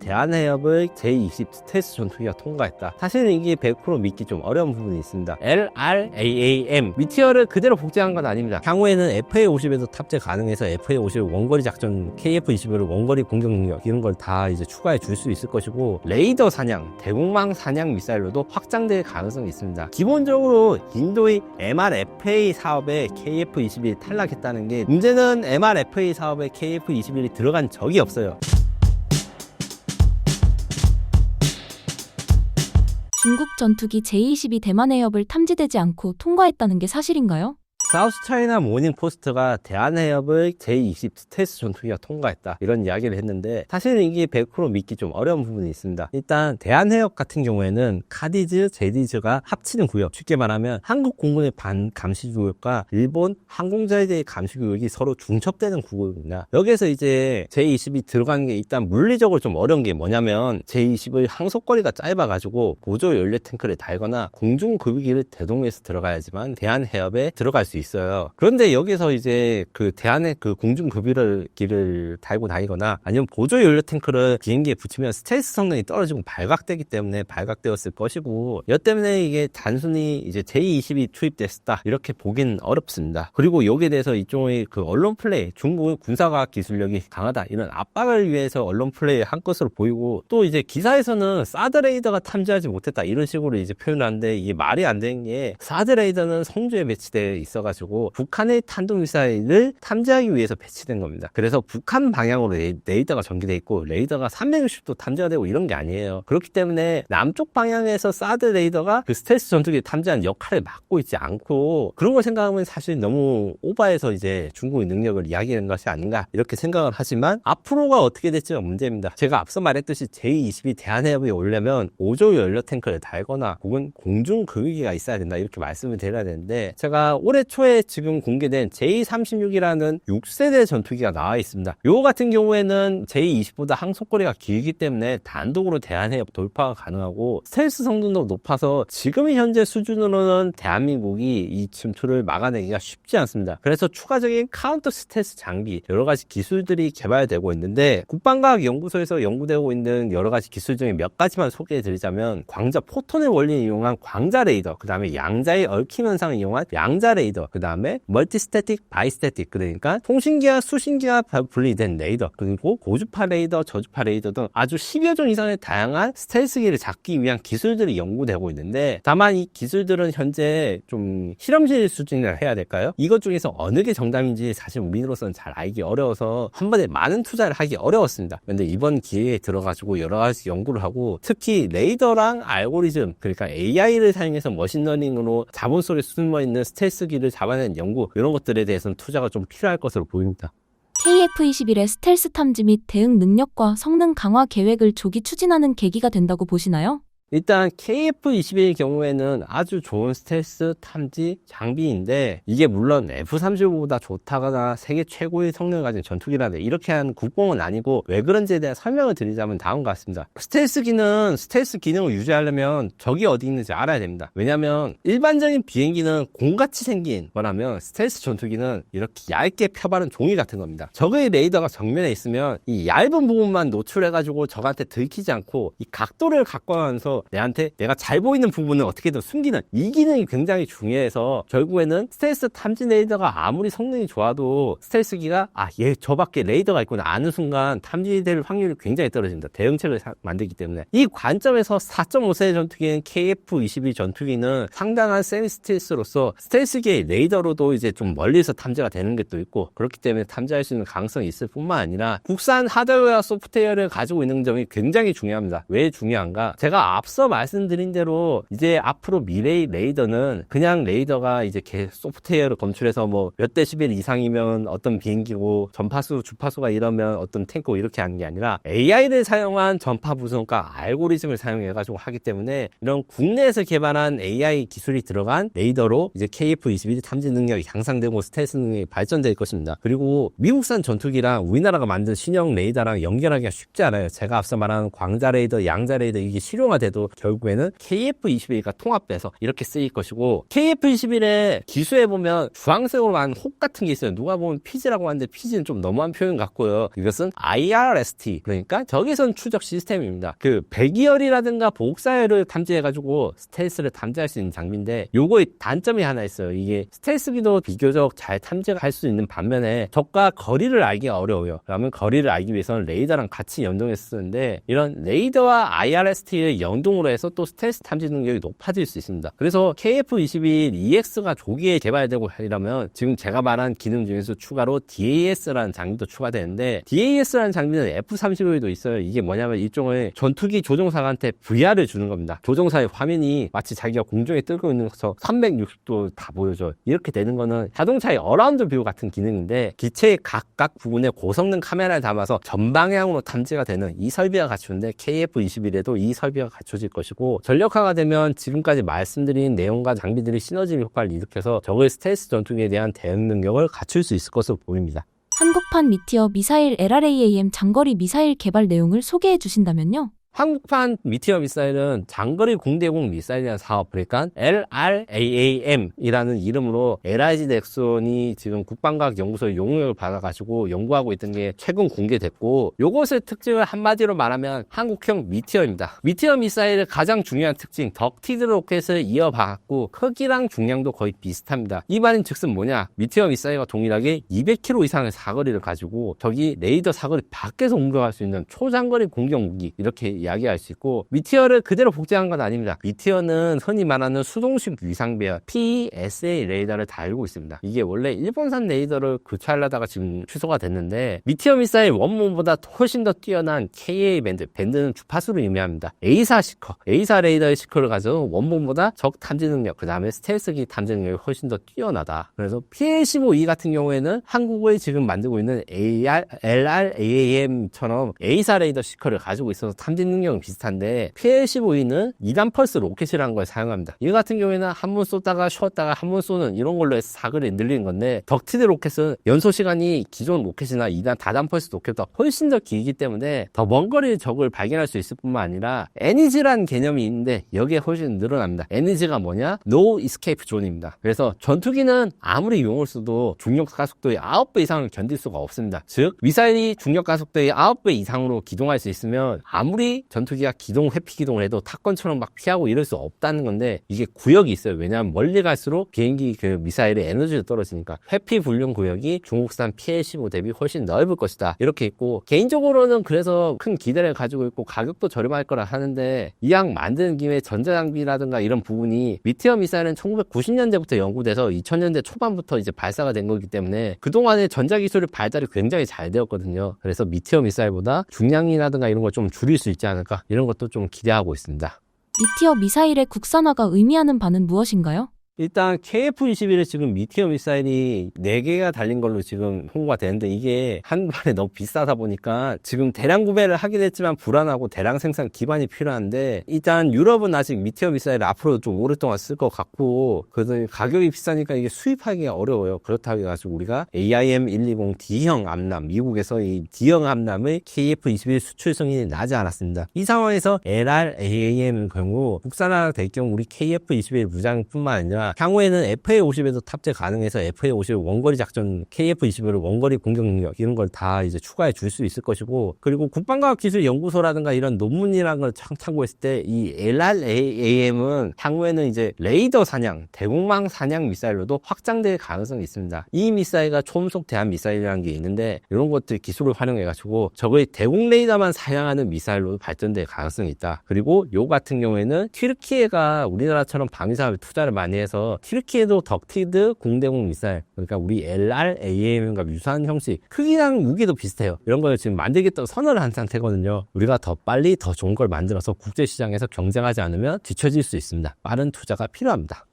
대한해협의 J-20 스텔스 전투기가 통과했다. 사실은 이게 100% 믿기 좀 어려운 부분이 있습니다. LRAAM 미티어를 그대로 복제한 건 아닙니다. 향후에는 FA-50에도 탑재 가능해서 FA-50 원거리 작전, KF-21 원거리 공격 능력 이런 걸 다 이제 추가해 줄 수 있을 것이고, 레이더 사냥, 대공망 사냥 미사일로도 확장될 가능성이 있습니다. 기본적으로 인도의 MRFA 사업에 KF-21이 탈락했다는 게, 문제는 MRFA 사업에 KF-21이 들어간 적이 없어요. 중국 전투기 J-20이 대만 해협을 탐지되지 않고 통과했다는 게 사실인가요? 사우스 차이나 모닝 포스트가 대한해협의 J-20 스텔스 전투기가 통과했다, 이런 이야기를 했는데, 사실은 이게 100% 믿기 좀 어려운 부분이 있습니다. 일단 대한해협 같은 경우에는 카디즈, 제디즈가 합치는 구역, 쉽게 말하면 한국 공군의 반감시구역과 일본 항공자에 대해 감시구역이 서로 중첩되는 구역입니다. 여기에서 이제 J-20이 들어가는 게 일단 물리적으로 좀 어려운 게 뭐냐면, J-20의 항속거리가 짧아가지고 보조 연료 탱크를 달거나 공중급유기를 대동해서 들어가야지만 대한해협에 들어갈 수 있어요. 그런데 여기서 이제 그 대한의 그 공중급유기를 달고 다니거나 아니면 보조 연료 탱크를 비행기에 붙이면 스텔스 성능이 떨어지고 발각되기 때문에 발각되었을 것이고, 이 때문에 이게 단순히 이제 J-20이 투입됐다 이렇게 보기는 어렵습니다. 그리고 여기에 대해서 이쪽의 그 언론 플레이, 중국의 군사과학 기술력이 강하다, 이런 압박을 위해서 언론 플레이 한 것으로 보이고, 또 이제 기사에서는 사드 레이더가 탐지하지 못했다 이런 식으로 이제 표현하는데, 이게 말이 안 되는 게, 사드 레이더는 성주에 배치되어 있어가지고 북한의 탄도미사일을 탐지하기 위해서 배치된 겁니다. 그래서 북한 방향으로 레이더가 전개되어 있고, 레이더가 360도 탐지가 되고 이런 게 아니에요. 그렇기 때문에 남쪽 방향에서 사드 레이더가 그 스텔스 전투기를 탐지하는 역할을 맡고 있지 않고, 그런 걸 생각하면 사실 너무 오버해서 이제 중국의 능력을 이야기하는 것이 아닌가 이렇게 생각을 하지만, 앞으로가 어떻게 될지가 문제입니다. 제가 앞서 말했듯이 J-20이 대한해협에 오려면 오조 연료 탱크를 달거나 혹은 공중급유기가 있어야 된다 이렇게 말씀을 드려야 되는데, 제가 올해 초에 지금 공개된 J-36이라는 6세대 전투기가 나와 있습니다. 요 같은 경우에는 J-20보다 항속거리가 길기 때문에 단독으로 대한해협 돌파가 가능하고, 스텔스 성능도 높아서 지금 현재 수준으로는 대한민국이 이 침투를 막아내기가 쉽지 않습니다. 그래서 추가적인 카운터 스텔스 장비, 여러 가지 기술들이 개발되고 있는데, 국방과학연구소에서 연구되고 있는 여러 가지 기술 중에 몇 가지만 소개해 드리자면, 광자 포톤의 원리를 이용한 광자 레이더, 그 다음에 양자의 얽힘 현상을 이용한 양자 레이더, 그 다음에 멀티스태틱, 바이스태틱, 그러니까 통신기와 수신기와 분리된 레이더, 그리고 고주파 레이더, 저주파 레이더 등 아주 10여 종 이상의 다양한 스텔스기를 잡기 위한 기술들이 연구되고 있는데, 다만 이 기술들은 현재 좀 실험실 수준이라 해야 될까요? 이것 중에서 어느 게 정답인지 사실 우리로서는 잘 알기 어려워서 한 번에 많은 투자를 하기 어려웠습니다. 그런데 이번 기회에 들어가지고 여러 가지 연구를 하고, 특히 레이더랑 알고리즘, 그러니까 AI를 사용해서 머신러닝으로 자본 속에 숨어있는 스텔스기를 잡아낸 연구, 이런 것들에 대해서는 투자가 좀 필요할 것으로 보입니다. KF-21의 스텔스 탐지 및 대응 능력과 성능 강화 계획을 조기 추진하는 계기가 된다고 보시나요? 일단 KF-21의 경우에는 아주 좋은 스텔스 탐지 장비인데, 이게 물론 F-35보다 좋다거나 세계 최고의 성능을 가진 전투기라네 이렇게 하는 국뽕은 아니고, 왜 그런지에 대한 설명을 드리자면 다음과 같습니다. 스텔스기는 스텔스 기능을 유지하려면 적이 어디 있는지 알아야 됩니다. 왜냐면 일반적인 비행기는 공같이 생긴 거라면, 스텔스 전투기는 이렇게 얇게 펴바른 종이 같은 겁니다. 적의 레이더가 정면에 있으면 이 얇은 부분만 노출해가지고 적한테 들키지 않고 이 각도를 갖고가면서 내한테 내가 잘 보이는 부분을 어떻게든 숨기는, 이 기능이 굉장히 중요해서, 결국에는 스텔스 탐지 레이더가 아무리 성능이 좋아도 스텔스기가 얘 저밖에 레이더가 있구나 아는 순간 탐지될 확률이 굉장히 떨어집니다. 대응책을 만들기 때문에. 이 관점에서 4.5세대 전투기인 KF-21 전투기는 상당한 세미 스텔스로서 스텔스기의 레이더로도 이제 좀 멀리서 탐지가 되는 것도 있고, 그렇기 때문에 탐지할 수 있는 가능성이 있을 뿐만 아니라 국산 하드웨어와 소프트웨어를 가지고 있는 점이 굉장히 중요합니다. 왜 중요한가? 제가 앞서 말씀드린 대로 이제 앞으로 미래의 레이더는 그냥 레이더가 이제 소프트웨어를 검출해서 뭐 몇 데시벨 이상이면 어떤 비행기고, 전파수, 주파수가 이러면 어떤 탱크고 이렇게 하는 게 아니라 AI를 사용한 전파 분석과 알고리즘을 사용해가지고 하기 때문에, 이런 국내에서 개발한 AI 기술이 들어간 레이더로 이제 KF-21 탐지 능력이 향상되고 스텔스 능력이 발전될 것입니다. 그리고 미국산 전투기랑 우리나라가 만든 신형 레이더랑 연결하기가 쉽지 않아요. 제가 앞서 말한 광자 레이더, 양자 레이더 이게 실용화돼도 하더라도 결국에는 KF-21과 통합돼서 이렇게 쓰일 것이고, KF-21의 기수에 보면 주황색으로 한 혹 같은 게 있어요. 누가 보면 피지라고 하는데 피지는 좀 너무한 표현 같고요. 이것은 IRST, 그러니까 적외선 추적 시스템입니다. 그 배기열이라든가 복사열을 탐지해가지고 스텔스를 탐지할 수 있는 장비인데, 요거의 단점이 하나 있어요. 이게 스텔스기도 비교적 잘 탐지할 수 있는 반면에 적과 거리를 알기가 어려워요. 그러면 거리를 알기 위해서는 레이더랑 같이 연동해서 쓰는데, 이런 레이더와 IRST를 연동으로 해서 또 스텔스 탐지 능력이 높아질 수 있습니다. 그래서 KF-21EX가 조기에 개발되고 하려면 지금 제가 말한 기능 중에서 추가로 DAS라는 장비도 추가되는데, DAS라는 장비는 F-35에도 있어요. 이게 뭐냐면 일종의 전투기 조종사한테 VR을 주는 겁니다. 조종사의 화면이 마치 자기가 공중에 뜨고 있는 것처럼 360도 다 보여줘요. 이렇게 되는 거는 자동차의 어라운드 뷰 같은 기능인데, 기체의 각각 부분에 고성능 카메라를 담아서 전방향으로 탐지가 되는 이 설비가 갖추는데, KF-21에도 이 설비가 갖춰질 것이고, 전력화가 되면 지금까지 말씀드린 내용과 장비들이 시너지 효과를 일으켜서 적의 스텔스 전투기에 대한 대응 능력을 갖출 수 있을 것으로 보입니다. 한국판 미티어 미사일 LRAAM 장거리 미사일 개발 내용을 소개해 주신다면요? 한국판 미티어 미사일은 장거리 공대공 미사일이라는 사업, 그러니까 LRAAM이라는 이름으로 LIG 넥슨이 지금 국방과학연구소의 용역을 받아가지고 연구하고 있던 게 최근 공개됐고, 요것의 특징을 한마디로 말하면 한국형 미티어입니다. 미티어 미사일의 가장 중요한 특징, 덕티드 로켓을 이어받고 크기랑 중량도 거의 비슷합니다. 이 말인 즉슨 뭐냐, 미티어 미사일과 동일하게 200km 이상의 사거리를 가지고 저기 레이더 사거리 밖에서 공격할 수 있는 초장거리 공격 무기, 이렇게 이야기할 수 있고, 미티어를 그대로 복제한 건 아닙니다. 미티어는 흔히 말하는 수동식 위상배열 PSA 레이더를 달고 있습니다. 이게 원래 일본산 레이더를 교체하려다가 지금 취소가 됐는데, 미티어 미사일 원문보다 훨씬 더 뛰어난 KA 밴드는 주파수를 의미합니다. A사 시커, A사 레이더의 시커를 가져서 원본보다 적 탐지 능력, 그 다음에 스텔스기 탐지 능력이 훨씬 더 뛰어나다. 그래서 PL-15E 같은 경우에는 한국의 지금 만들고 있는 LRAAM처럼 A사 레이더 시커를 가지고 있어서 탐지 능력은 비슷한데, PL-15E는 2단 펄스 로켓이라는 걸 사용합니다. 이 같은 경우에는 한 번 쏘다가 쉬었다가 한 번 쏘는 이런 걸로 해서 사거리를 늘리는 건데, 덕티드 로켓은 연소 시간이 기존 로켓이나 2단 다단 펄스 로켓보다 훨씬 더 길기 때문에 더 먼 거리의 적을 발견할 수 있을 뿐만 아니라 NEG라는 개념이 있는데 여기에 훨씬 늘어납니다. NEG가 뭐냐? No Escape Zone입니다. 그래서 전투기는 아무리 용을 써도 중력 가속도의 9배 이상을 견딜 수가 없습니다. 즉 미사일이 중력 가속도의 9배 이상으로 기동할 수 있으면 아무리 전투기가 회피 기동을 해도 탑건처럼 막 피하고 이럴 수 없다는 건데, 이게 구역이 있어요. 왜냐하면 멀리 갈수록 비행기 그 미사일의 에너지가 떨어지니까 회피 불능 구역이 중국산 PL-15 대비 훨씬 넓을 것이다, 이렇게 있고, 개인적으로는 그래서 큰 기대를 가지고 있고 가격도 저렴할 거라 하는데, 이왕 만드는 김에 전자장비라든가 이런 부분이, 미티어 미사일은 1990년대부터 연구돼서 2000년대 초반부터 이제 발사가 된 거기 때문에 그동안에 전자기술의 발달이 굉장히 잘 되었거든요. 그래서 미티어 미사일보다 중량이라든가 이런 걸 좀 줄일 수 있지 않을까, 이런 것도 좀 기대하고 있습니다. 미티어 미사일의 국산화가 의미하는 바는 무엇인가요? 일단 KF-21에 지금 미티어 미사일이 4개가 달린 걸로 지금 홍보가 되는데, 이게 한 발에 너무 비싸다 보니까 지금 대량 구매를 하긴 했지만 불안하고 대량 생산 기반이 필요한데, 일단 유럽은 아직 미티어 미사일을 앞으로 좀 오랫동안 쓸 것 같고, 그래서 가격이 비싸니까 이게 수입하기가 어려워요. 그렇다고 해가지고 우리가 AIM-120 D형 암람, 미국에서 이 D형 암람의 KF-21 수출 승인이 나지 않았습니다. 이 상황에서 LRAAM의 경우 국산화가 될 경우 우리 KF-21 무장뿐만 아니라 향후에는 FA-50에도 탑재 가능해서 FA-50 원거리 작전, KF-21 원거리 공격 능력, 이런 걸 다 이제 추가해 줄 수 있을 것이고, 그리고 국방과학기술연구소라든가 이런 논문이라는 걸 참고했을 때 이 LRAAM은 향후에는 이제 레이더 사냥, 대공망 사냥 미사일로도 확장될 가능성이 있습니다. 이 미사일과 초음속 대한 미사일이라는 게 있는데, 이런 것들 기술을 활용해가지고 적의 대공 레이더만 사용하는 미사일로 발전될 가능성이 있다. 그리고 요 같은 경우에는 튀르키예가 우리나라처럼 방위사업에 투자를 많이 해서 튀르키예도 덕티드 공대공 미사일, 그러니까 우리 LRAAM과 유사한 형식, 크기랑 무게도 비슷해요. 이런 걸 지금 만들겠다고 선언을 한 상태거든요. 우리가 더 빨리 더 좋은 걸 만들어서 국제시장에서 경쟁하지 않으면 뒤처질 수 있습니다. 빠른 투자가 필요합니다.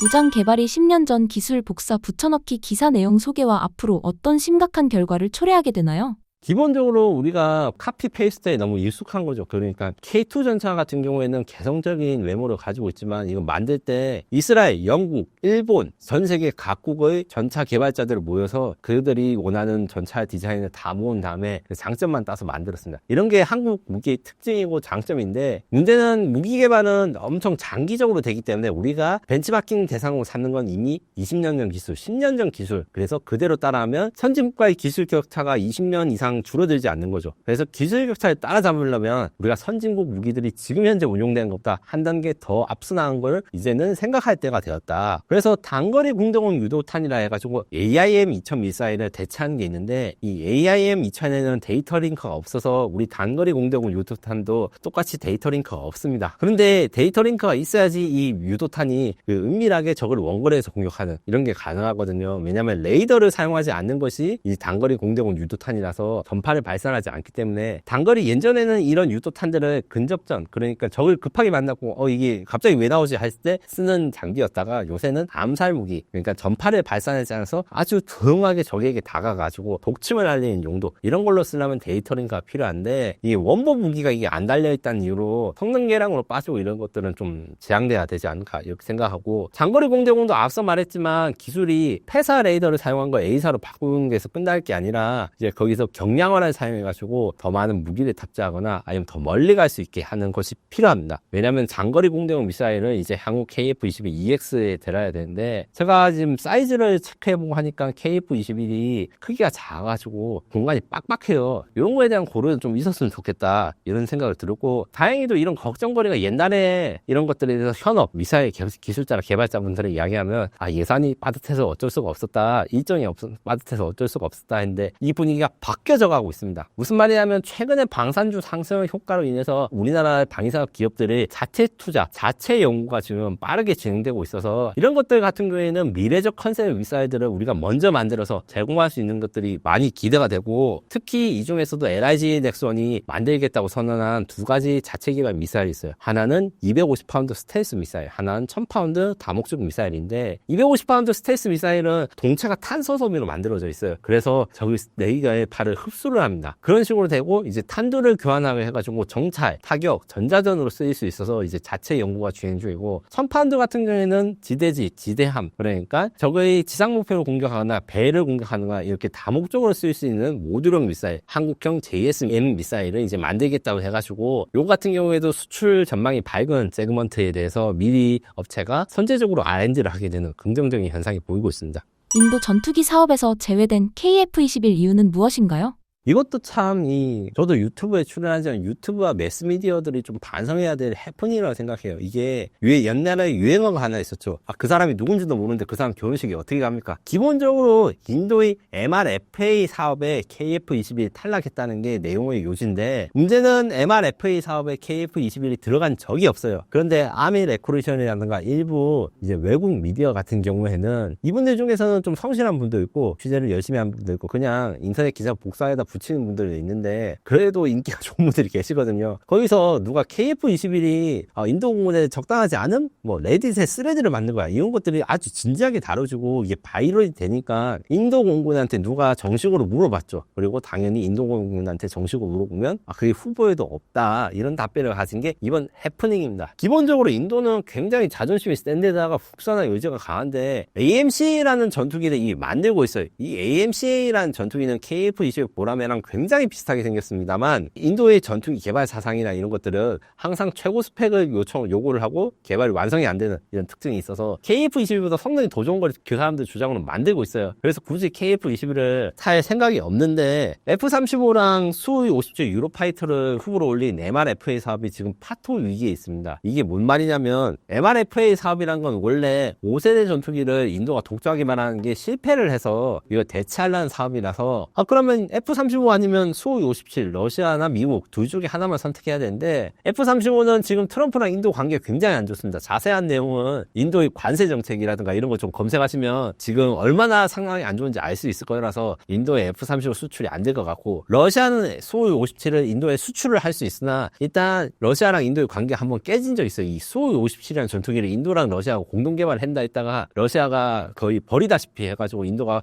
무장 개발이 10년 전 기술 복사 붙여넣기 기사 내용 소개와 앞으로 어떤 심각한 결과를 초래하게 되나요? 기본적으로 우리가 카피 페이스트에 너무 익숙한 거죠. 그러니까 K2 전차 같은 경우에는 개성적인 외모를 가지고 있지만 이거 만들 때 이스라엘, 영국, 일본 전 세계 각국의 전차 개발자들을 모여서 그들이 원하는 전차 디자인을 다 모은 다음에 그 장점만 따서 만들었습니다. 이런 게 한국 무기의 특징이고 장점인데, 문제는 무기 개발은 엄청 장기적으로 되기 때문에 우리가 벤치마킹 대상으로 삼는 건 이미 20년 전 기술, 10년 전 기술, 그래서 그대로 따라하면 선진국과의 기술 격차가 20년 이상 줄어들지 않는 거죠. 그래서 기술 격차를 따라잡으려면 우리가 선진국 무기들이 지금 현재 운용되는 것보다 한 단계 더 앞서 나간 걸 이제는 생각할 때가 되었다. 그래서 단거리 공대공 유도탄이라 해가지고 AIM-2000 미사일을 대체하는 게 있는데, 이 AIM-2000에는 데이터 링크가 없어서 우리 단거리 공대공 유도탄도 똑같이 데이터 링크가 없습니다. 그런데 데이터 링크가 있어야지 이 유도탄이 은밀하게 적을 원거리에서 공격하는 이런 게 가능하거든요. 왜냐하면 레이더를 사용하지 않는 것이 이 단거리 공대공 유도탄이라서 전파를 발산하지 않기 때문에, 단거리 예전에는 이런 유도탄들을 근접전, 그러니까 적을 급하게 만났고 이게 갑자기 왜 나오지 할 때 쓰는 장비였다가 요새는 암살 무기, 그러니까 전파를 발산하지 않아서 아주 조용하게 적에게 다가가지고 독침을 날리는 용도, 이런 걸로 쓰려면 데이터 링크가 필요한데, 이 원본 무기가 이게 안 달려있다는 이유로 성능 개량으로 빠지고 이런 것들은 좀 제한돼야 되지 않을까 이렇게 생각하고, 장거리 공대공도 앞서 말했지만 기술이 패사 레이더를 사용한 거 A사로 바꾸는 게서 끝날 게 아니라 이제 거기서 경량화를 사용해가지고 더 많은 무기를 탑재하거나 아니면 더 멀리 갈 수 있게 하는 것이 필요합니다. 왜냐하면 장거리 공대공 미사일은 이제 한국 KF-21EX에 들어야 되는데, 제가 지금 사이즈를 체크해보고 하니까 KF-21이 크기가 작아가지고 공간이 빡빡해요. 이런 거에 대한 고려는 좀 있었으면 좋겠다 이런 생각을 들었고, 다행히도 이런 걱정거리가 옛날에 이런 것들에 대해서 현업 미사일 기술자나 개발자분들을 이야기하면 예산이 빠듯해서 어쩔 수가 없었다, 일정이 빠듯해서 어쩔 수가 없었다 했는데, 이 분위기가 바뀌어져 가고 있습니다. 무슨 말이냐면 최근에 방산주 상승 효과로 인해서 우리나라 방위산업 기업들이 자체 투자, 자체 연구가 지금 빠르게 진행되고 있어서, 이런 것들 같은 경우에는 미래적 컨셉 미사일들을 우리가 먼저 만들어서 제공할 수 있는 것들이 많이 기대가 되고, 특히 이 중에서도 LIG 넥슨이 만들겠다고 선언한 두 가지 자체 개발 미사일이 있어요. 하나는 250파운드 스텔스 미사일, 하나는 1000파운드 다목적 미사일인데, 250파운드 스텔스 미사일은 동체가 탄소 섬유로 만들어져 있어요. 그래서 저기 레이더의 발을 흡수를 합니다. 그런 식으로 되고, 이제 탄두를 교환하게 해가지고 정찰, 타격, 전자전으로 쓰일 수 있어서 이제 자체 연구가 진행 중이고, 1000파운드 같은 경우에는 지대지, 지대함, 그러니까 적의 지상 목표를 공격하거나 배를 공격하거나 이렇게 다목적으로 쓸 수 있는 모듈형 미사일, 한국형 JSM 미사일을 이제 만들겠다고 해가지고, 요 같은 경우에도 수출 전망이 밝은 세그먼트에 대해서 미리 업체가 선제적으로 R&D를 하게 되는 긍정적인 현상이 보이고 있습니다. 인도 전투기 사업에서 제외된 KF-21 이유는 무엇인가요? 이것도 참, 저도 유튜브에 출연하지만 유튜브와 매스미디어들이 좀 반성해야 될 해프닝이라고 생각해요. 이게 옛날에 유행어가 하나 있었죠. 그 사람이 누군지도 모르는데 그 사람 결혼식이 어떻게 갑니까? 기본적으로 인도의 MRFA 사업에 KF-21이 탈락했다는 게 내용의 요지인데, 문제는 MRFA 사업에 KF-21이 들어간 적이 없어요. 그런데 아미 레코레이션이라든가 일부 이제 외국 미디어 같은 경우에는 이분들 중에서는 좀 성실한 분도 있고 취재를 열심히 한 분도 있고 그냥 인터넷 기사 복사에다 붙이는 분들이 있는데, 그래도 인기가 좋은 분들이 계시거든요. 거기서 누가 KF-21이 인도 공군에 적당하지 않은 레딧에 스레드를 만든 거야, 이런 것들이 아주 진지하게 다뤄지고 이게 바이럴이 되니까 인도 공군한테 누가 정식으로 물어봤죠. 그리고 당연히 인도 공군한테 정식으로 물어보면 그게 후보에도 없다, 이런 답변을 가진 게 이번 해프닝입니다. 기본적으로 인도는 굉장히 자존심이 센 데다가 국산화 의지가 강한데, AMCA라는 전투기를 만들고 있어요. 이 AMCA라는 전투기는 KF-21 보라매랑 굉장히 비슷하게 생겼습니다만, 인도의 전투기 개발 사상이나 이런 것들은 항상 최고 스펙을 요구를 하고 개발이 완성이 안 되는 이런 특징이 있어서 KF-21보다 성능이 더 좋은 걸 그 사람들 주장으로 만들고 있어요. 그래서 굳이 KF-21을 살 생각이 없는데, F-35랑 su-57 유로파이터를 후보로 올린 MRFA 사업이 지금 파토 위기에 있습니다. 이게 뭔 말이냐면, MRFA 사업이란 건 원래 5세대 전투기를 인도가 독자하기만 하는 게 실패를 해서 이거 대체하려는 사업이라서, 그러면 F-35 아니면 su-57, 러시아나 미국 둘 중에 하나만 선택해야 되는데, F-35는 지금 트럼프랑 인도 관계가 굉장히 안 좋습니다. 자세한 내용은 인도의 관세 정책이라든가 이런 거 좀 검색하시면 지금 얼마나 상황이 안 좋은지 알 수 있을 거라서 인도의 F-35 수출이 안 될 것 같고, 러시아는 su-57을 인도에 수출을 할 수 있으나 일단 러시아랑 인도의 관계가 한번 깨진 적 있어요. 이 su-57이라는 전투기를 인도랑 러시아가 공동 개발한다 했다가 러시아가 거의 버리다시피 해가지고 인도가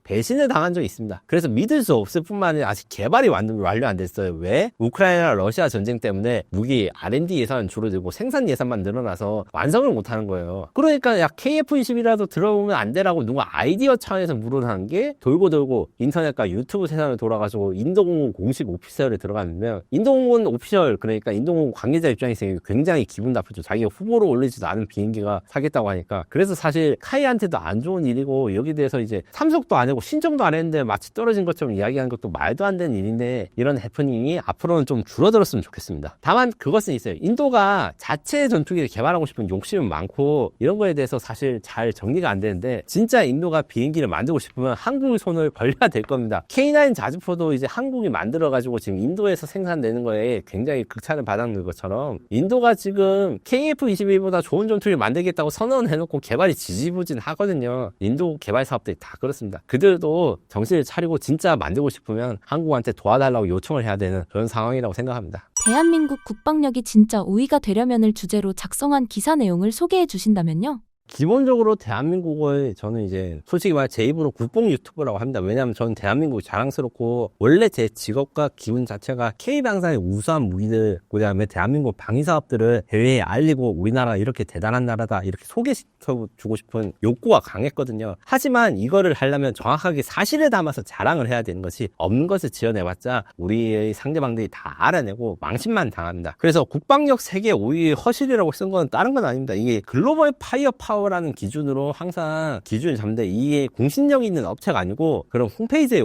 배신을 당한 적이 있습니다. 그래서 믿을 수 없을 뿐만 만에 아직 개발이 완료 안 됐어요. 왜? 우크라이나 러시아 전쟁 때문에 무기 R&D 예산은 줄어들고 생산 예산만 늘어나서 완성을 못하는 거예요. 그러니까 야 KF-21이라도 들어오면 안 되라고 누가 아이디어 차원에서 물어나는 게 돌고 인터넷과 유튜브 세상을 돌아가지고 인도공군 공식 오피셜에 들어가면 인도공군 오피셜 그러니까 인도공군 관계자 입장에서 굉장히 기분 나쁘죠. 자기가 후보로 올리지도 않은 비행기가 사겠다고 하니까. 그래서 사실 카이한테도 안 좋은 일이고 여기 대해서 이제 참석도 안 하고 신청도 안 했는데 마치 떨어진 것처럼 이야기하는 것도 말도 안 되는 일인데 이런 해프닝이 앞으로는 좀 줄어들었으면 좋겠습니다. 다만 그것은 있어요. 인도가 자체 전투기를 개발하고 싶은 욕심은 많고 이런 거에 대해서 사실 잘 정리가 안 되는데 진짜 인도가 비행기를 만들고 싶으면 한국의 손을 벌려야 될 겁니다. K9 자주포도 이제 한국이 만들어가지고 지금 인도에서 생산되는 거에 굉장히 극찬을 받았는 것처럼 인도가 지금 KF-21보다 좋은 전투기를 만들겠다고 선언해놓고 개발이 지지부진하거든요. 인도 개발 사업들이 다 그렇습니다. 그들도 정신을 차리고 진짜 만들고 싶으면 한국한테 도와달라고 요청을 해야 되는 그런 상황이라고 생각합니다. 대한민국 국방력이 진짜 우위가 되려면을 주제로 작성한 기사 내용을 소개해 주신다면요? 기본적으로 대한민국을 저는 이제 솔직히 말해 제 입으로 국뽕 유튜버라고 합니다. 왜냐하면 저는 대한민국이 자랑스럽고 원래 제 직업과 기분 자체가 K방산의 우수한 무기들 그다음에 대한민국 방위사업들을 해외에 알리고 우리나라가 이렇게 대단한 나라다 이렇게 소개시켜주고 싶은 욕구가 강했거든요. 하지만 이거를 하려면 정확하게 사실을 담아서 자랑을 해야 되는 것이 없는 것을 지어내봤자 우리의 상대방들이 다 알아내고 망신만 당합니다. 그래서 국방력 세계 5위 허실이라고 쓴 건 다른 건 아닙니다. 이게 글로벌 파이어 파워라는 기준으로 항상 기준을 잡는데 이게 공신력 있는 업체가 아니고 그런 홈페이지예요.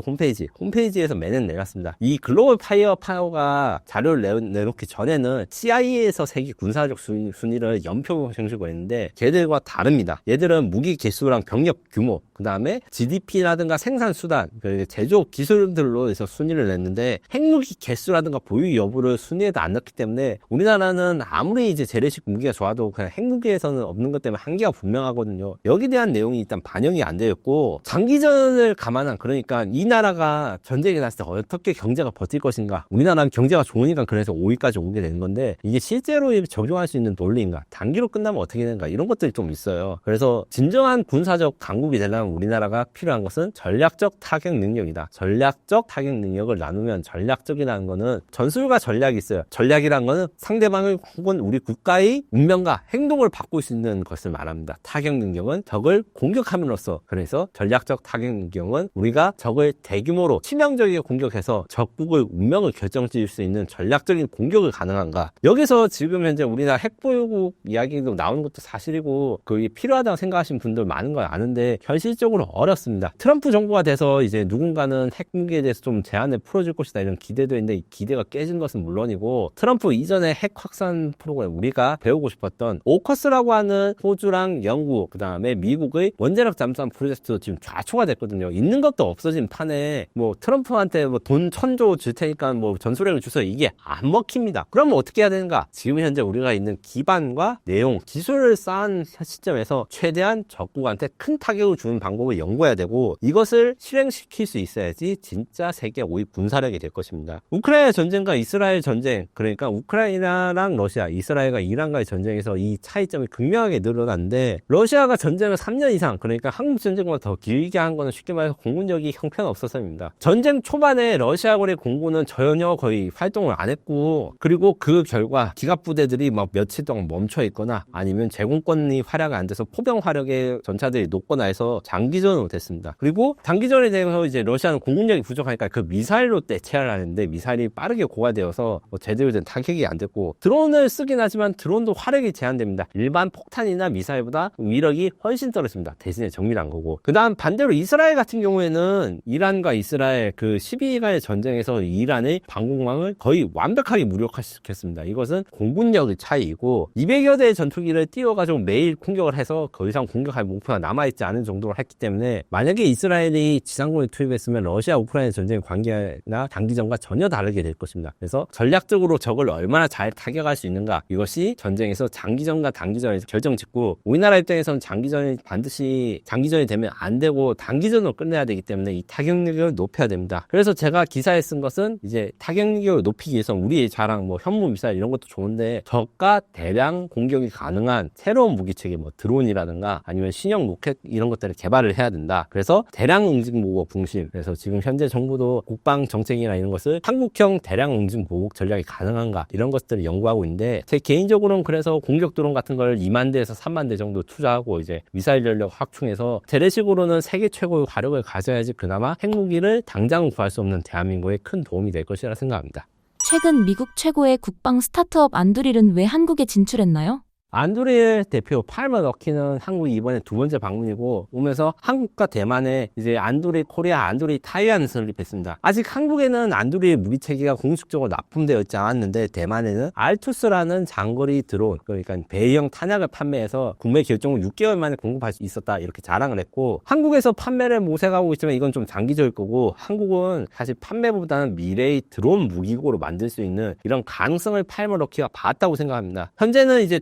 홈페이지에서 매년 내놨습니다. 이 글로벌 파이어 파워가 자료를 내놓기 전에는 CIA에서 세계 군사적 순위를 연표 형식으로 했는데 걔들과 다릅니다. 얘들은 무기 개수랑 병력 규모 그 다음에 GDP라든가 생산 수단 제조업 기술들로 해서 순위를 냈는데 핵무기 개수라든가 보유 여부를 순위에도 안 넣기 때문에 우리나라는 아무리 이제 재래식 무기가 좋아도 그냥 핵무기에서는 없는 것 때문에 한계가 분명하거든요. 여기에 대한 내용이 일단 반영이 안 되어 있고 장기전을 감안한 그러니까 이 나라가 전쟁이 났을 때 어떻게 경제가 버틸 것인가 우리나라는 경제가 좋으니까 그래서 5위까지 오게 되는 건데 이게 실제로 적용할 수 있는 논리인가 단기로 끝나면 어떻게 되는가 이런 것들이 좀 있어요. 그래서 진정한 군사적 강국이 되려면 우리나라가 필요한 것은 전략적 타격 능력이다. 전략적 타격 능력을 나누면 전략적이라는 거는 전술과 전략이 있어요. 전략이란 거는 상대방을 혹은 우리 국가의 운명과 행동을 바꿀 수 있는 것을 말합니다. 타격 능력은 적을 공격함으로써 그래서 전략적 타격 능력은 우리가 적을 대규모로 치명적이게 공격해서 적국의 운명을 결정지을 수 있는 전략적인 공격을 가능한가. 여기서 지금 현재 우리나라 핵보유국 이야기도 나오는 것도 사실이고 그게 필요하다고 생각하시는 분들 많은 걸 아는데 현실적으로 어렵습니다. 트럼프 정부가 돼서 이제 누군가는 핵무기에 대해서 좀 제한을 풀어줄 것이다 이런 기대도 있는데 이 기대가 깨진 것은 물론이고 트럼프 이전에 핵 확산 프로그램 우리가 배우고 싶었던 오커스라고 하는 호주랑 영국 그 다음에 미국의 원자력 잠수함 프로젝트도 지금 좌초가 됐거든요. 있는 것도 없어진 판에 뭐 트럼프한테 뭐 돈 1,000조 줄 테니까 뭐 전술핵을 주서 이게 안 먹힙니다. 그러면 어떻게 해야 되는가? 지금 현재 우리가 있는 기반과 내용, 기술을 쌓은 시점에서 최대한 적국한테 큰 타격을 주는 방법을 연구해야 되고 이것을 실행시킬 수 있어야지 진짜 세계 5위 군사력이 될 것입니다. 우크라이나 전쟁과 이스라엘 전쟁 그러니까 우크라이나랑 러시아, 이스라엘과 이란과의 전쟁에서 이 차이점이 극명하게 늘어났는데 러시아가 전쟁을 3년 이상 그러니까 한국 전쟁보다 더 길게 한 거는 쉽게 말해서 공군력이 형편없어서입니다. 전쟁 초반에 러시아군의 공군은 전혀 거의 활동을 안 했고 그리고 그 결과 기갑부대들이 막 며칠 동안 멈춰 있거나 아니면 제공권이 활약이 안 돼서 포병 화력의 전차들이 녹거나 해서 장기전으로 됐습니다. 그리고 단기전에 대해서 이제 러시아는 공군력이 부족하니까 그 미사일로 대체를 하는데 미사일이 빠르게 고갈되어서 뭐 제대로 된 타격이 안 됐고 드론을 쓰긴 하지만 드론도 화력이 제한됩니다. 일반 폭탄이나 미사일보다 위력이 훨씬 떨어집니다. 대신에 정밀한 거고 그 다음 반대로 이스라엘 같은 경우에는 이란과 이스라엘 그 12일간의 전쟁에서 이란의 방공망을 거의 완벽하게 무력화시켰습니다. 이것은 공군력의 차이이고 200여 대의 전투기를 띄워가지고 매일 공격을 해서 더 이상 공격할 목표가 남아있지 않은 정도로 했기 때문에 만약에 이스라엘이 지상군을 투입했으면 러시아 우크라이나 전쟁의 관계나 단기전과 전혀 다르게 될 것입니다. 그래서 전략적으로 적을 얼마나 잘 타격할 수 있는가 이것이 전쟁에서 장기전과 단기전에서 결정짓고 우리나라 우리나라 입장에서는 장기전이 반드시 장기전이 되면 안 되고 단기전으로 끝내야 되기 때문에 이 타격력을 높여야 됩니다. 그래서 제가 기사에 쓴 것은 이제 타격력을 높이기 위해서 우리의 자랑 뭐 현무 미사일 이런 것도 좋은데 저가 대량 공격이 가능한 새로운 무기체계 뭐 드론이라든가 아니면 신형 로켓 이런 것들을 개발을 해야 된다. 그래서 대량 응징 보복 중심. 그래서 지금 현재 정부도 국방 정책이나 이런 것을 한국형 대량 응징 보복 전략이 가능한가 이런 것들을 연구하고 있는데 제 개인적으로는 그래서 공격 드론 같은 걸 2만 대에서 3만 대 정도 투자하고 이제 미사일 전력 확충해서 재래식으로는 세계 최고의 화력을 가져야지 그나마 핵무기를 당장 구할 수 없는 대한민국에 큰 도움이 될 것이라 생각합니다. 최근 미국 최고의 국방 스타트업 안두릴은 왜 한국에 진출했나요? 안두릴 대표 팔머 럭키는 한국이 이번에 두 번째 방문이고 오면서 한국과 대만에 이제 안두릴 코리아, 안두릴 타이완을 설립했습니다. 아직 한국에는 안두릴 무기체계가 공식적으로 납품되어 있지 않았는데 대만에는 알투스라는 장거리 드론, 그러니까 배형 탄약을 판매해서 국내 결정을 6개월 만에 공급할 수 있었다 이렇게 자랑을 했고 한국에서 판매를 모색하고 있지만 이건 좀 장기적일 거고 한국은 사실 판매보다는 미래의 드론 무기고로 만들 수 있는 이런 가능성을 팔머 럭키가 봤다고 생각합니다. 현재는 이제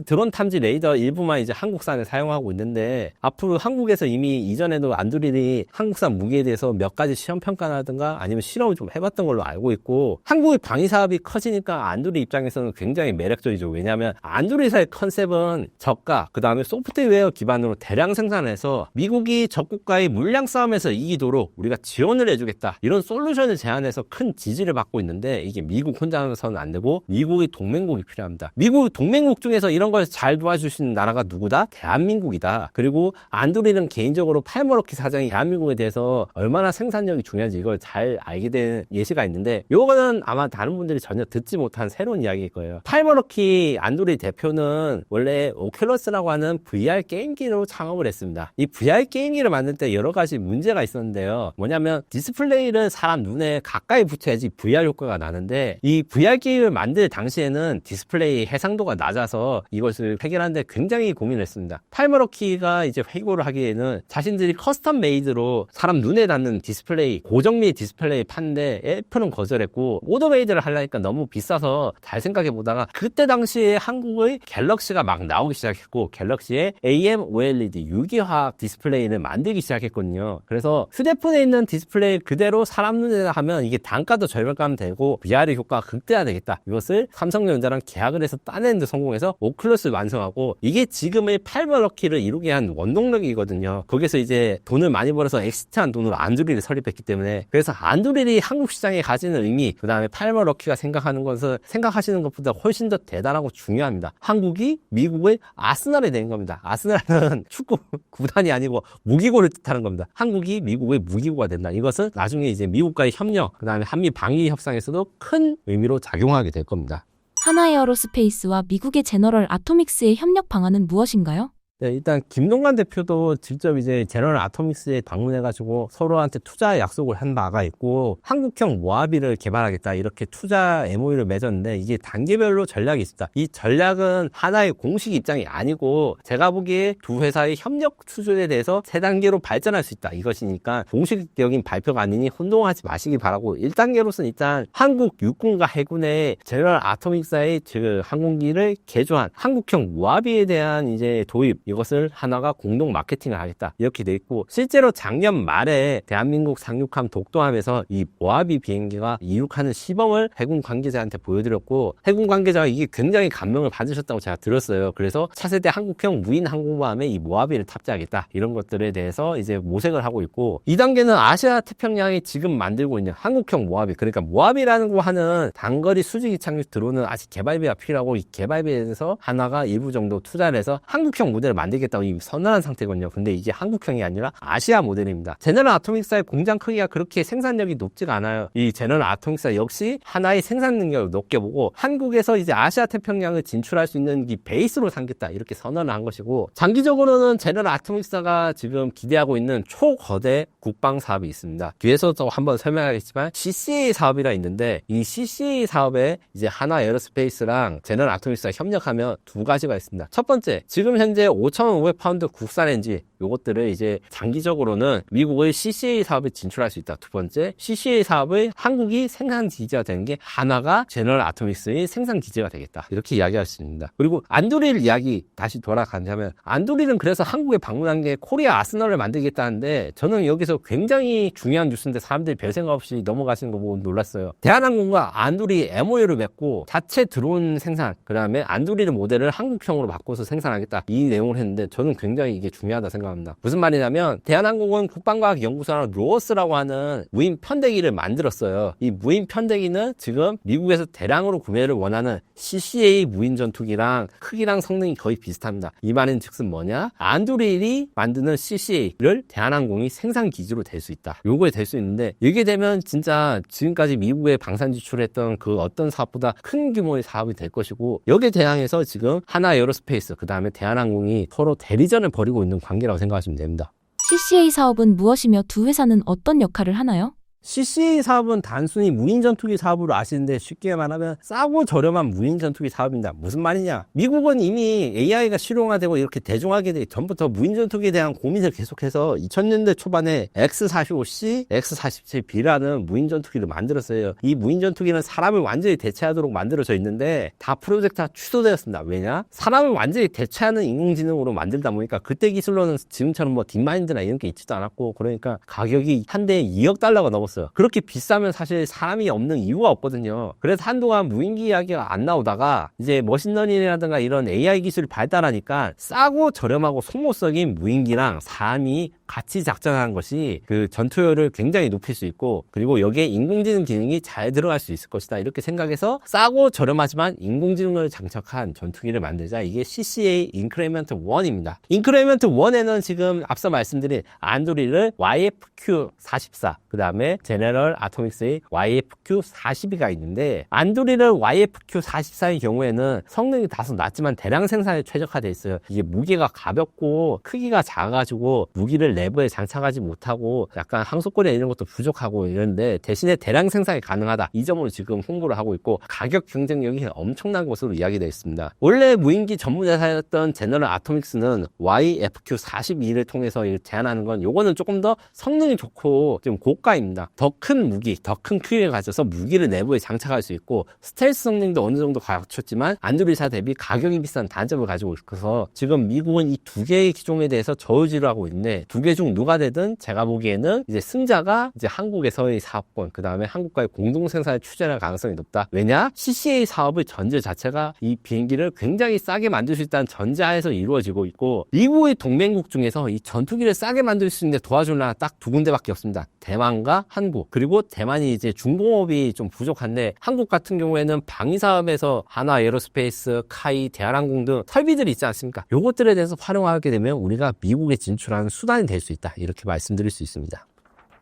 드론 탐지 레이더 일부만 이제 한국산에 사용하고 있는데 앞으로 한국에서 이미 이전에도 안두릴이 한국산 무기에 대해서 몇 가지 시험 평가라든가 아니면 실험을 좀 해봤던 걸로 알고 있고 한국의 방위 사업이 커지니까 안두릴 입장에서는 굉장히 매력적이죠. 왜냐하면 안두릴사의 컨셉은 저가 그 다음에 소프트웨어 기반으로 대량 생산해서 미국이 적국과의 물량 싸움에서 이기도록 우리가 지원을 해주겠다 이런 솔루션을 제안해서 큰 지지를 받고 있는데 이게 미국 혼자서는 안 되고 미국의 동맹국이 필요합니다. 미국 동맹국 중에서 이런 걸 잘 도와줄 수 있는 나라가 누구다? 대한민국이다. 그리고 안두릴은 개인적으로 팔머 럭키 사장이 대한민국에 대해서 얼마나 생산력이 중요한지 이걸 잘 알게 된 예시가 있는데 요거는 아마 다른 분들이 전혀 듣지 못한 새로운 이야기일 거예요. 팔머 럭키 안두릴 대표는 원래 오큘러스라고 하는 VR 게임기로 창업을 했습니다. 이 VR 게임기를 만들 때 여러 가지 문제가 있었는데요. 뭐냐면 디스플레이를 사람 눈에 가까이 붙여야지 VR 효과가 나는데 이 VR 게임을 만들 당시에는 디스플레이 해상도가 낮아서 이것을 해결하는데 굉장히 고민을 했습니다. 팔머 럭키가 이제 회고를 하기에는 자신들이 커스텀 메이드로 사람 눈에 닿는 디스플레이, 고정미 디스플레이 파는데 애플은 거절했고 오더메이드를 하려니까 너무 비싸서 잘 생각해 보다가 그때 당시에 한국의 갤럭시가 막 나오기 시작했고 갤럭시의 AM-OLED 유기화학 디스플레이를 만들기 시작했거든요. 그래서 휴대폰에 있는 디스플레이 그대로 사람 눈에 하면 이게 단가도 절감되고 되고 VR 효과가 극대화되겠다. 이것을 삼성전자랑 계약을 해서 따내는 데 성공해서 오큘러스를 완성하고 이게 지금의 팔머 럭키를 이루게 한 원동력이거든요. 거기서 이제 돈을 많이 벌어서 엑시트한 돈으로 안두릴을 설립했기 때문에 그래서 안두릴이 한국 시장에 가지는 의미 그 다음에 팔머 럭키가 생각하는 것은 생각하시는 것보다 훨씬 더 대단하고 중요합니다. 한국이 미국의 아스날이 된 겁니다. 아스날은 축구 구단이 아니고 무기고를 뜻하는 겁니다. 한국이 미국의 무기고가 된다. 이것은 나중에 이제 미국과의 협력 그 다음에 한미 방위 협상에서도 큰 의미로 작용하게 될 겁니다. 하나에어로스페이스와 미국의 제너럴 아토믹스의 협력 방안은 무엇인가요? 네, 일단 김동관 대표도 직접 이제 제너럴 아토믹스에 방문해가지고 서로한테 투자 약속을 한 바가 있고 한국형 모하비를 개발하겠다 이렇게 투자 MOU를 맺었는데 이게 단계별로 전략이 있습니다. 이 전략은 하나의 공식 입장이 아니고 제가 보기에 두 회사의 협력 수준에 대해서 세 단계로 발전할 수 있다 이것이니까 공식적인 발표가 아니니 혼동하지 마시기 바라고 1단계로서는 일단 한국 육군과 해군의 제너럴 아토믹스의 항공기를 개조한 한국형 모하비에 대한 이제 도입 이것을 하나가 공동 마케팅을 하겠다 이렇게 돼 있고 실제로 작년 말에 대한민국 상륙함 독도함에서 이 모하비 비행기가 이륙하는 시범을 해군 관계자한테 보여드렸고 해군 관계자가 이게 굉장히 감명을 받으셨다고 제가 들었어요. 그래서 차세대 한국형 무인 항공모함에 이 모하비를 탑재하겠다 이런 것들에 대해서 이제 모색을 하고 있고 2단계는 아시아 태평양이 지금 만들고 있는 한국형 모하비 그러니까 모하비라는 거 하는 단거리 수직 이착륙 드론은 아직 개발비가 필요하고 이 개발비에 대해서 하나가 일부 정도 투자를 해서 한국형 모델을 만들겠다고 이미 선언한 상태거든요. 근데 이게 한국형이 아니라 아시아 모델입니다. 제너럴 아토믹스의 공장 크기가 그렇게 생산력이 높지가 않아요. 이 제너럴 아토믹스 역시 하나의 생산 능력을 높게 보고 한국에서 이제 아시아 태평양을 진출할 수 있는 이 베이스로 삼겠다 이렇게 선언을 한 것이고 장기적으로는 제너럴 아토믹스가 지금 기대하고 있는 초거대 국방 사업이 있습니다. 뒤에서도 한번 설명하겠지만 CCA 사업이라 있는데 이 CCA 사업에 이제 하나 에어로스페이스랑 제너럴 아토믹스가 협력하면 두 가지가 있습니다. 첫 번째, 지금 현재 5,500파운드 국산 엔진 요것들을 이제 장기적으로는 미국의 CCA 사업에 진출할 수 있다. 두 번째, CCA 사업의 한국이 생산 기지가 되는 게 하나가 제너럴 아토믹스의 생산 기지가 되겠다. 이렇게 이야기할 수 있습니다. 그리고 안드릴 이야기 다시 돌아가자면 안드릴은 그래서 한국에 방문한 게 코리아 아스널을 만들겠다는데 저는 여기서 굉장히 중요한 뉴스인데 사람들이 별 생각 없이 넘어가시는 거 보고 놀랐어요. 대한항공과 안드릴이 MOU를 맺고 자체 드론 생산, 그 다음에 안드릴 모델을 한국형으로 바꿔서 생산하겠다. 이 내용을 했는데 저는 굉장히 이게 중요하다 생각합니다. 무슨 말이냐면 대한항공은 국방과학연구소랑 로어스라고 하는 무인 편대기를 만들었어요. 이 무인 편대기는 지금 미국에서 대량으로 구매를 원하는 CCA 무인 전투기랑 크기랑 성능이 거의 비슷합니다. 이 말인 즉슨 뭐냐? 안드릴이 만드는 CCA를 대한항공이 생산 기지로 될 수 있다. 요거에 될 수 있는데 이게 되면 진짜 지금까지 미국에 방산 지출했던 그 어떤 사업보다 큰 규모의 사업이 될 것이고 여기에 대항해서 지금 하나 에어로스페이스 그 다음에 대한항공이 서로 대리전을 벌이고 있는 관계라고 생각하시면 됩니다. CCA 사업은 무엇이며 두 회사는 어떤 역할을 하나요? CCA 사업은 단순히 무인 전투기 사업으로 아시는데 쉽게 말하면 싸고 저렴한 무인 전투기 사업입니다. 무슨 말이냐? 미국은 이미 AI가 실용화되고 이렇게 대중화되기 되기 전부터 무인 전투기에 대한 고민을 계속해서 2000년대 초반에 X-45C, X-47B라는 무인 전투기를 만들었어요. 이 무인 전투기는 사람을 완전히 대체하도록 만들어져 있는데 다 프로젝트가 취소되었습니다. 왜냐? 사람을 완전히 대체하는 인공지능으로 만들다 보니까 그때 기술로는 지금처럼 뭐 딥마인드나 이런 게 있지도 않았고 그러니까 가격이 한 대에 2억 달러가 넘었어요. 그렇게 비싸면 사실 사람이 없는 이유가 없거든요. 그래서 한동안 무인기 이야기가 안 나오다가 이제 머신러닝이라든가 이런 AI 기술이 발달하니까 싸고 저렴하고 소모적인 무인기랑 사람이 같이 작전하는 것이 그 전투효율을 굉장히 높일 수 있고 그리고 여기에 인공지능 기능이 잘 들어갈 수 있을 것이다. 이렇게 생각해서 싸고 저렴하지만 인공지능을 장착한 전투기를 만들자. 이게 CCA 인크리먼트 1입니다. 인크리먼트 1에는 지금 앞서 말씀드린 안드릴을 YFQ-44 그 다음에 제너럴 아토믹스의 YFQ-42가 있는데 안드릴을 YFQ-44의 경우에는 성능이 다소 낮지만 대량 생산에 최적화되어 있어요. 이게 무게가 가볍고 크기가 작아가지고 무기를 내부에 장착하지 못하고 약간 항속거리나 이런 것도 부족하고 이런데 대신에 대량 생산이 가능하다. 이 점으로 지금 홍보를 하고 있고 가격 경쟁력이 엄청난 것으로 이야기되어 있습니다. 원래 무인기 전문회사였던 제너럴 아토믹스는 YFQ-42를 통해서 제안하는 건 요거는 조금 더 성능이 좋고 좀 고가입니다. 더 큰 무기, 더 큰 크기를 가져서 무기를 내부에 장착할 수 있고 스텔스 성능도 어느 정도 갖췄지만 안드릴사 대비 가격이 비싼 단점을 가지고 있어서 지금 미국은 이 두 개의 기종에 대해서 저울질을 하고 있는데 두 개 중 누가 되든 제가 보기에는 이제 승자가 이제 한국에서의 사업권 그 다음에 한국과의 공동 생산을 추진할 가능성이 높다. 왜냐? CCA 사업의 전제 자체가 이 비행기를 굉장히 싸게 만들 수 있다는 전제하에서 이루어지고 있고 미국의 동맹국 중에서 이 전투기를 싸게 만들 수 있는 데 도와줄 나라 딱 두 군데밖에 없습니다. 대만과 한국. 그리고 대만이 이제 중공업이 좀 부족한데 한국 같은 경우에는 방위 사업에서 하나 에어로스페이스, 카이, 대한항공 등 설비들이 있지 않습니까? 요것들에 대해서 활용하게 되면 우리가 미국에 진출하는 수단이 될 수 있다. 이렇게 말씀드릴 수 있습니다.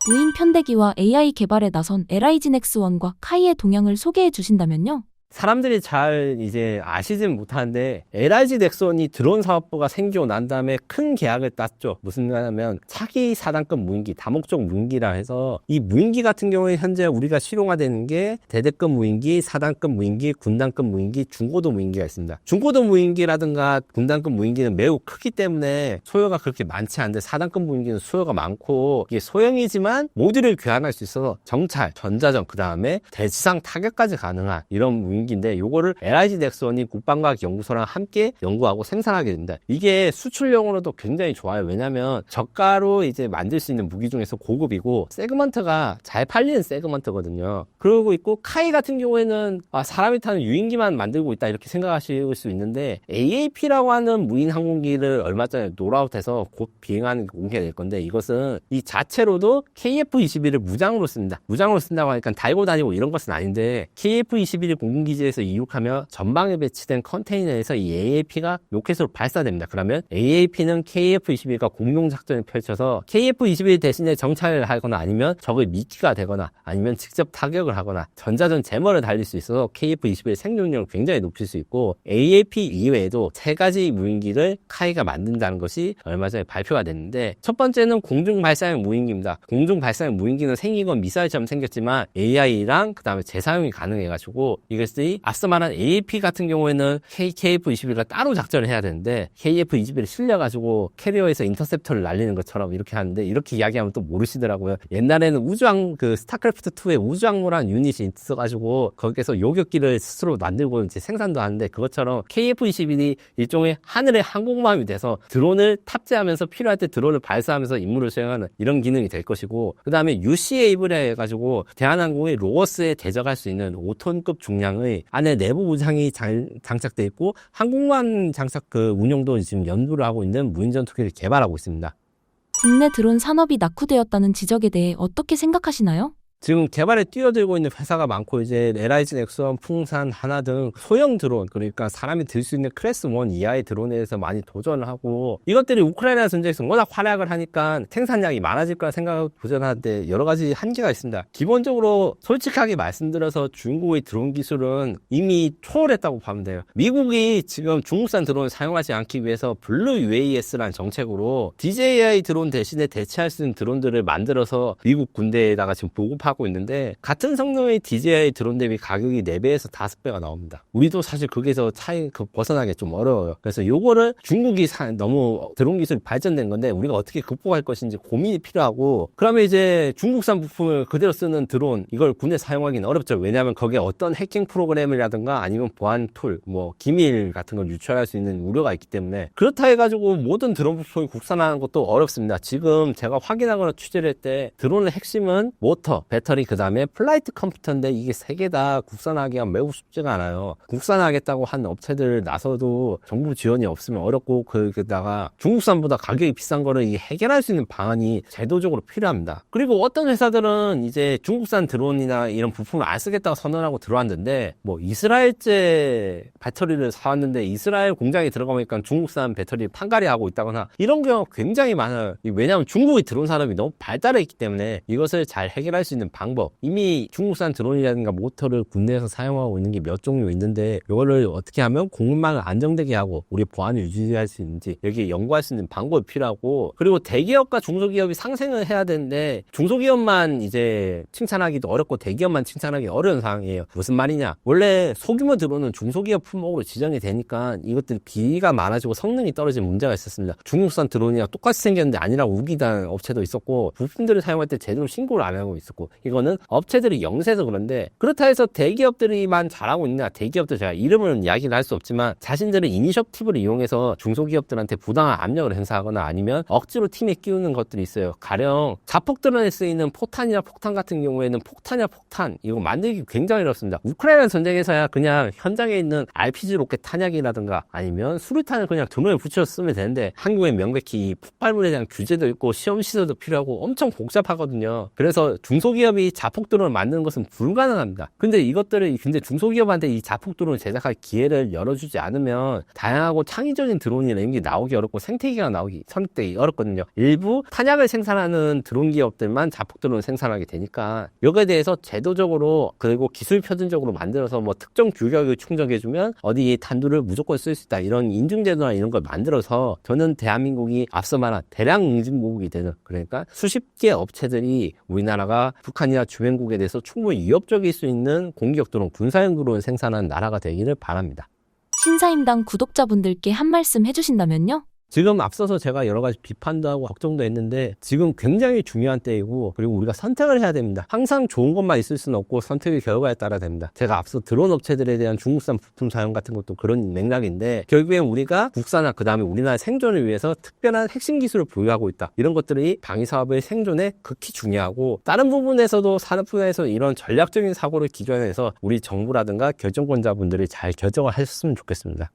무인 편대기와 AI 개발에 나선 LIG 넥스1과 카이의 동향을 소개해 주신다면요? 사람들이 잘 이제 아시진 못하는데 LIG 넥슨이 드론 사업부가 생기고 난 다음에 큰 계약을 땄죠. 무슨 말이냐면 차기 4단급 무인기, 다목적 무인기라 해서 이 무인기 같은 경우에 현재 우리가 실용화되는 게 대대급 무인기, 4단급 무인기, 군단급 무인기, 중고도 무인기가 있습니다. 중고도 무인기라든가 군단급 무인기는 매우 크기 때문에 소요가 그렇게 많지 않은데 4단급 무인기는 소요가 많고 이게 소형이지만 모듈을 교환할 수 있어서 정찰, 전자전, 그 다음에 대지상 타격까지 가능한 이런 무인기인데 요거를 LIG 넥슨이 국방과학연구소랑 함께 연구하고 생산하게 됩니다. 이게 수출용으로도 굉장히 좋아요. 왜냐면 저가로 이제 만들 수 있는 무기 중에서 고급이고 세그먼트가 잘 팔리는 세그먼트거든요. 그러고 있고 카이 같은 경우에는 사람이 타는 유인기만 만들고 있다 이렇게 생각하실 수 있는데 AAP라고 하는 무인 항공기를 얼마 전에 롤아웃해서 곧 비행하는 게 공개가 될 건데 이것은 이 자체로도 KF-21을 무장으로 씁니다. 무장으로 쓴다고 하니까 달고 다니고 이런 것은 아닌데 KF-21이 공군기지에서 이륙하며 전방에 배치된 컨테이너에서 이 AAP가 로켓으로 발사됩니다. 그러면 AAP는 KF-21과 공동작전을 펼쳐서 KF-21 대신에 정찰을 하거나 아니면 적의 미끼가 되거나 아니면 직접 타격을 하거나 전자전 제머를 달릴 수 있어서 KF-21의 생존력을 굉장히 높일 수 있고 AAP 이외에도 세 가지 무인기를 카이가 만든다는 것이 얼마 전에 발표가 됐는데 첫 번째는 공중발사형 무인기입니다. 공중발사형 무인기는 생긴 건 미사일처럼 생겼지만 AI랑 그 다음에 재사용이 가능해가지고 이것을 말씀드렸듯이 앞서 말한 AAP 같은 경우에는 KF-21과 따로 작전을 해야 되는데 KF-21을 실려가지고 캐리어에서 인터셉터를 날리는 것처럼 이렇게 하는데 이렇게 이야기하면 또 모르시더라고요. 옛날에는 스타크래프트2에 우주항모라는 유닛이 있어가지고 거기에서 요격기를 스스로 만들고 이제 생산도 하는데 그것처럼 KF-21이 일종의 하늘의 항공모함이 돼서 드론을 탑재하면서 필요할 때 드론을 발사하면서 임무를 수행하는 이런 기능이 될 것이고 그 다음에 UCAB를 해가지고 대한항공이 로어스에 대적할 수 있는 5톤급 중량의 안에 내부 무장이 장착되어 있고 항공모함 장착 운용도 지금 연구를 하고 있는 무인전투기를 개발하고 있습니다. 국내 드론 산업이 낙후되었다는 지적에 대해 어떻게 생각하시나요? 지금 개발에 뛰어들고 있는 회사가 많고 이제 LIG 넥슨, 풍산, 하나 등 소형 드론 그러니까 사람이 들 수 있는 클래스 1 이하의 드론에 대해서 많이 도전을 하고 이것들이 우크라이나 전쟁에서 워낙 활약을 하니까 생산량이 많아질 거라 생각하고 도전하는데 여러 가지 한계가 있습니다. 기본적으로 솔직하게 말씀드려서 중국의 드론 기술은 이미 초월했다고 보면 돼요. 미국이 지금 중국산 드론을 사용하지 않기 위해서 블루 UAS라는 정책으로 DJI 드론 대신에 대체할 수 있는 드론들을 만들어서 미국 군대에다가 지금 보급하고 있는데 같은 성능의 DJI 드론 대비 가격이 4배에서 5배가 나옵니다. 우리도 사실 거기서 벗어나기 좀 어려워요. 그래서 요거를 중국이 너무 드론 기술이 발전된 건데 우리가 어떻게 극복할 것인지 고민이 필요하고 그러면 이제 중국산 부품을 그대로 쓰는 드론 이걸 군에 사용하기는 어렵죠. 왜냐하면 거기에 어떤 해킹 프로그램이라든가 아니면 보안 툴, 기밀 같은 걸 유출할 수 있는 우려가 있기 때문에 그렇다 해가지고 모든 드론 부품을 국산화하는 것도 어렵습니다. 지금 제가 확인하거나 취재를 할 때 드론의 핵심은 모터, 배터리 그 다음에 플라이트 컴퓨터인데 이게 세 개 다 국산화하기가 매우 쉽지가 않아요. 국산화하겠다고 한 업체들 나서도 정부 지원이 없으면 어렵고 그다가 중국산보다 가격이 비싼 거를 해결할 수 있는 방안이 제도적으로 필요합니다. 그리고 어떤 회사들은 이제 중국산 드론이나 이런 부품을 안 쓰겠다고 선언하고 들어왔는데 이스라엘제 배터리를 사왔는데 이스라엘 공장에 들어가보니까 중국산 배터리 판가리 하고 있다거나 이런 경우가 굉장히 많아요. 왜냐하면 중국의 드론 산업이 너무 발달해 있기 때문에 이것을 잘 해결할 수 있는 방법 이미 중국산 드론이라든가 모터를 국내에서 사용하고 있는 게 몇 종류 있는데 이거를 어떻게 하면 공급망을 안정되게 하고 우리 보안을 유지할 수 있는지 여기에 연구할 수 있는 방법이 필요하고 그리고 대기업과 중소기업이 상생을 해야 되는데 중소기업만 이제 칭찬하기도 어렵고 대기업만 칭찬하기 어려운 상황이에요. 무슨 말이냐 원래 소규모 드론은 중소기업 품목으로 지정이 되니까 이것들 비위가 많아지고 성능이 떨어지는 문제가 있었습니다. 중국산 드론이랑 똑같이 생겼는데 아니라고 우기던 업체도 있었고 부품들을 사용할 때 제대로 신고를 안 하고 있었고 이거는 업체들이 영세해서 그런데 그렇다 해서 대기업들이만 잘하고 있냐 대기업들 제가 이름은 이야기를 할 수 없지만 자신들의 이니셔티브를 이용해서 중소기업들한테 부당한 압력을 행사하거나 아니면 억지로 팀에 끼우는 것들이 있어요. 가령 자폭 드론에 쓰이는 포탄이나 폭탄 같은 경우에는 폭탄이나 폭탄 이거 만들기 굉장히 어렵습니다. 우크라이나 전쟁에서야 그냥 현장에 있는 RPG 로켓 탄약이라든가 아니면 수류탄을 그냥 드론에 붙여서 쓰면 되는데 한국의 명백히 폭발물에 대한 규제도 있고 시험 시설도 필요하고 엄청 복잡하거든요. 그래서 중소기업이 자폭 드론을 만드는 것은 불가능합니다. 근데 중소기업한테 이 자폭 드론을 제작할 기회를 열어주지 않으면 다양하고 창의적인 드론이나 이런 게 나오기 어렵고 생태계가 선택되기 어렵거든요. 일부 탄약을 생산하는 드론 기업들만 자폭 드론을 생산하게 되니까 여기에 대해서 제도적으로 그리고 기술 표준적으로 만들어서 특정 규격을 충족해주면 어디 탄두를 무조건 쓸 수 있다 이런 인증제도나 이런 걸 만들어서 저는 대한민국이 앞서 말한 대량 응징국이 되는 그러니까 수십 개 업체들이 우리나라가 북한이나 주변국에 대해서 충분히 위협적일 수 있는 공격 드론, 군사용 드론을 생산하는 나라가 되기를 바랍니다. 신사임당 구독자분들께 한 말씀 해주신다면요? 지금 앞서서 제가 여러 가지 비판도 하고 걱정도 했는데 지금 굉장히 중요한 때이고 그리고 우리가 선택을 해야 됩니다. 항상 좋은 것만 있을 수는 없고 선택의 결과에 따라 됩니다. 제가 앞서 드론 업체들에 대한 중국산 부품 사용 같은 것도 그런 맥락인데 결국엔 우리가 국산화 그 다음에 우리나라의 생존을 위해서 특별한 핵심 기술을 보유하고 있다. 이런 것들이 방위사업의 생존에 극히 중요하고 다른 부분에서도 산업 분야에서 이런 전략적인 사고를 기존해서 우리 정부라든가 결정권자분들이 잘 결정을 하셨으면 좋겠습니다.